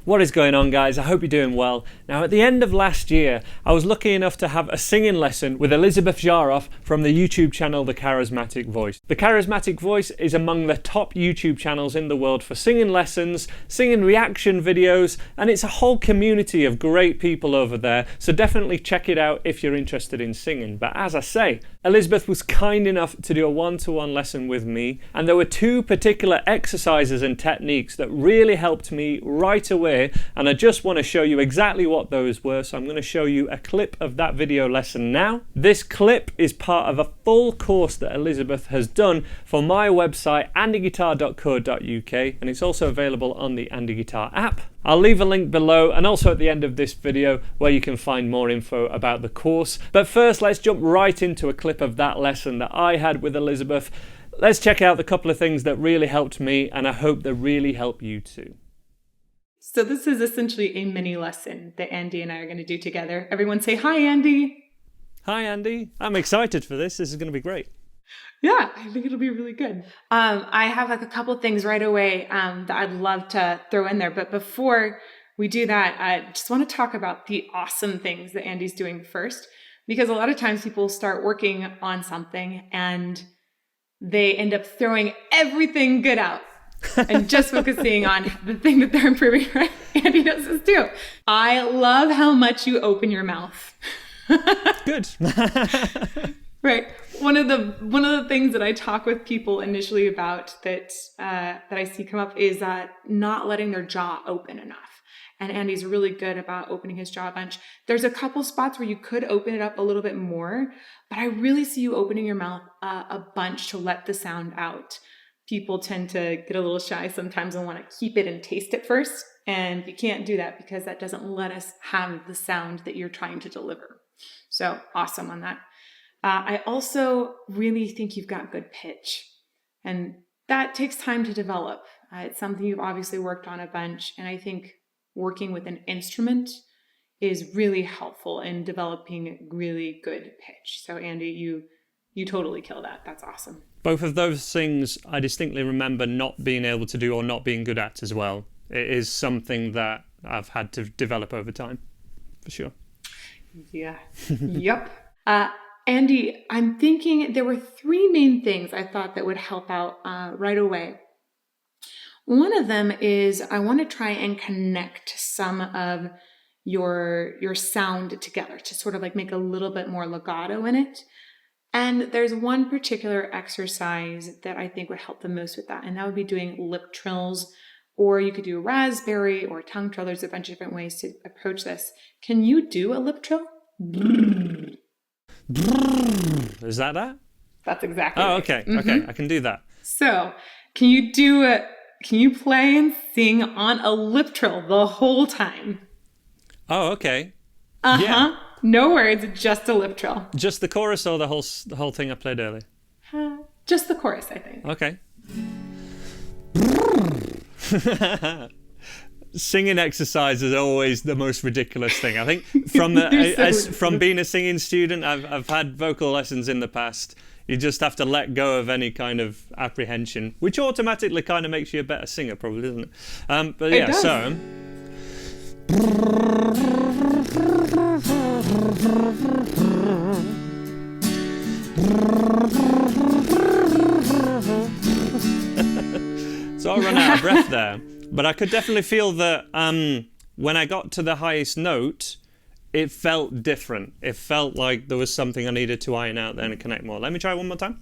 What is going on, guys? I hope you're doing well. Now, at the end of last year, I was lucky enough to have a singing lesson with Elizabeth Zharoff from the YouTube channel The Charismatic Voice. The Charismatic Voice is among the top YouTube channels in the world for singing lessons, singing reaction videos, and it's a whole community of great people over there, so definitely check it out if you're interested in singing. But as I say, Elizabeth was kind enough to do a one-to-one lesson with me, and there were two particular exercises and techniques that really helped me right away. And I just want to show you exactly what those were, so I'm going to show you a clip of that video lesson now. This clip is part of a full course that Elizabeth has done for my website andyguitar.co.uk, and it's also available on the Andy Guitar app. I'll leave a link below and also at the end of this video where you can find more info about the course. But first, let's jump right into a clip of that lesson that I had with Elizabeth. Let's check out the couple of things that really helped me, and I hope they really help you too. So this is essentially a mini lesson that Andy and I are going to do together. Everyone say, hi, Andy. Hi, Andy. I'm excited for this. This is going to be great. Yeah, I think it'll be really good. I have a couple things right away that I'd love to throw in there. But before we do that, I just want to talk about the awesome things that Andy's doing first. Because a lot of times people start working on something and they end up throwing everything good out. And just focusing on the thing that they're improving, right? Andy does this too. I love how much you open your mouth. Good. Right. One of the things that I talk with people initially about that I see come up is not letting their jaw open enough. And Andy's really good about opening his jaw a bunch. There's a couple spots where you could open it up a little bit more, but I really see you opening your mouth a bunch to let the sound out. People tend to get a little shy sometimes and want to keep it and taste it first. And you can't do that because that doesn't let us have the sound that you're trying to deliver. So awesome on that. I also really think you've got good pitch. And that takes time to develop. It's something you've obviously worked on a bunch. And I think working with an instrument is really helpful in developing really good pitch. So Andy, you totally kill that. That's awesome. Both of those things I distinctly remember not being able to do or not being good at as well. It is something that I've had to develop over time, for sure. Yeah. Yep. Andy, I'm thinking there were three main things I thought that would help out right away. One of them is I want to try and connect some of your sound together to sort of like make a little bit more legato in it. And there's one particular exercise that I think would help the most with that, and that would be doing lip trills, or you could do a raspberry or a tongue trill. There's a bunch of different ways to approach this. Can you do a lip trill? Is that? That's exactly Oh, right. okay. Mm-hmm. Okay, I can do that. So, can you play and sing on a lip trill the whole time? Oh, okay. Uh-huh. Yeah. No words, just a lip trill. Just the chorus or the whole thing I played earlier? Just the chorus, I think. Okay. Singing exercise is always the most ridiculous thing. I think from being a singing student, I've had vocal lessons in the past. You just have to let go of any kind of apprehension, which automatically kind of makes you a better singer, probably, doesn't it? But yeah, so. So I ran out of breath there, but I could definitely feel that when I got to the highest note, it felt different. It felt like there was something I needed to iron out there and connect more. Let me try one more time.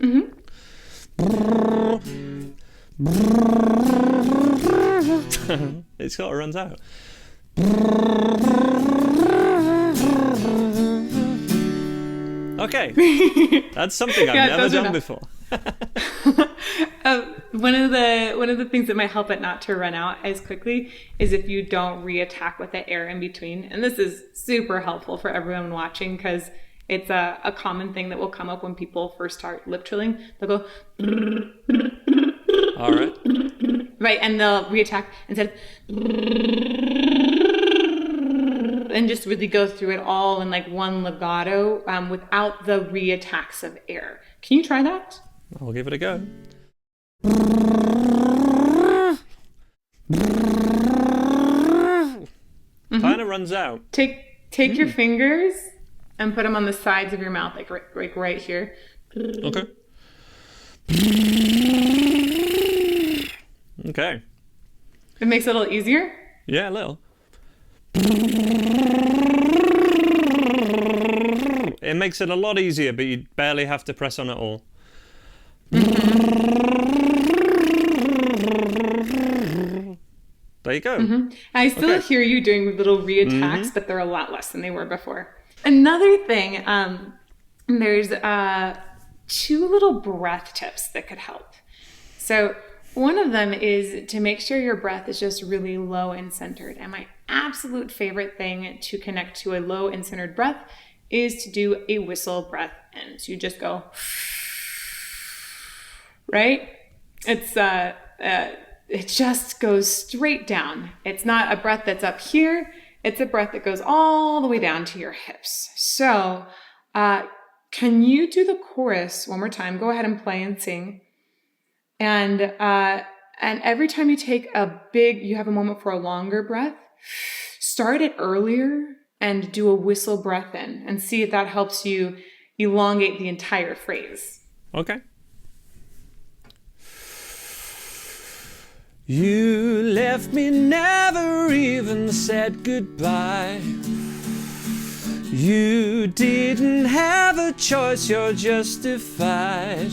Mm-hmm. It sort of runs out. Okay, that's something I've never done before. One of the things that might help it not to run out as quickly is if you don't reattack with the air in between. And this is super helpful for everyone watching because it's a common thing that will come up when people first start lip trilling. They'll go, all right, right, and they'll reattack instead, and just really go through it all in like one legato without the reattacks of air. Can you try that? I'll give it a go. runs out. Take your fingers and put them on the sides of your mouth, like right here. Okay. Okay. It makes it a little easier? Yeah, a little. It makes it a lot easier, but you barely have to press on it all. There you go. I still hear you doing little reattacks, but they're a lot less than they were before. Another thing, there's 2 little breath tips that could help. So one of them is to make sure your breath is just really low and centered. And my absolute favorite thing to connect to a low and centered breath is to do a whistle breath in. So you just go, right? It just goes straight down. It's not a breath that's up here. It's a breath that goes all the way down to your hips. So can you do the chorus one more time? Go ahead and play and sing. And every time you take you have a moment for a longer breath, start it earlier and do a whistle breath in and see if that helps you elongate the entire phrase. Okay. You left me, never even said goodbye. You didn't have a choice, you're justified.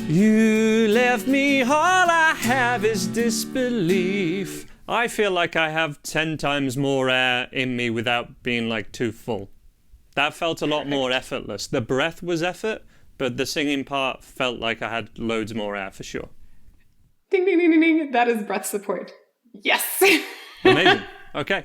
You left me, all I have is disbelief. I feel like I have 10 times more air in me without being like too full. That felt a lot more effortless. The breath was effort, but the singing part felt like I had loads more air for sure. Ding, ding, ding, ding, ding. That is breath support. Yes. Amazing. Okay.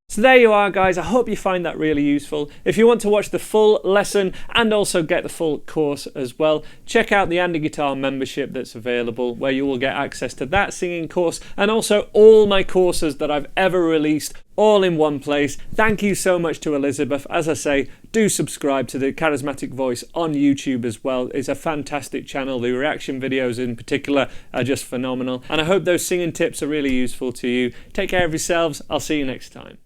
So there you are, guys. I hope you find that really useful. If you want to watch the full lesson and also get the full course as well, check out the Andy Guitar membership that's available, where you will get access to that singing course and also all my courses that I've ever released, all in one place. Thank you so much to Elizabeth. As I say, do subscribe to the Charismatic Voice on YouTube as well. It's a fantastic channel. The reaction videos in particular are just phenomenal. And I hope those singing tips are really useful to you. Take care of yourselves. I'll see you next time.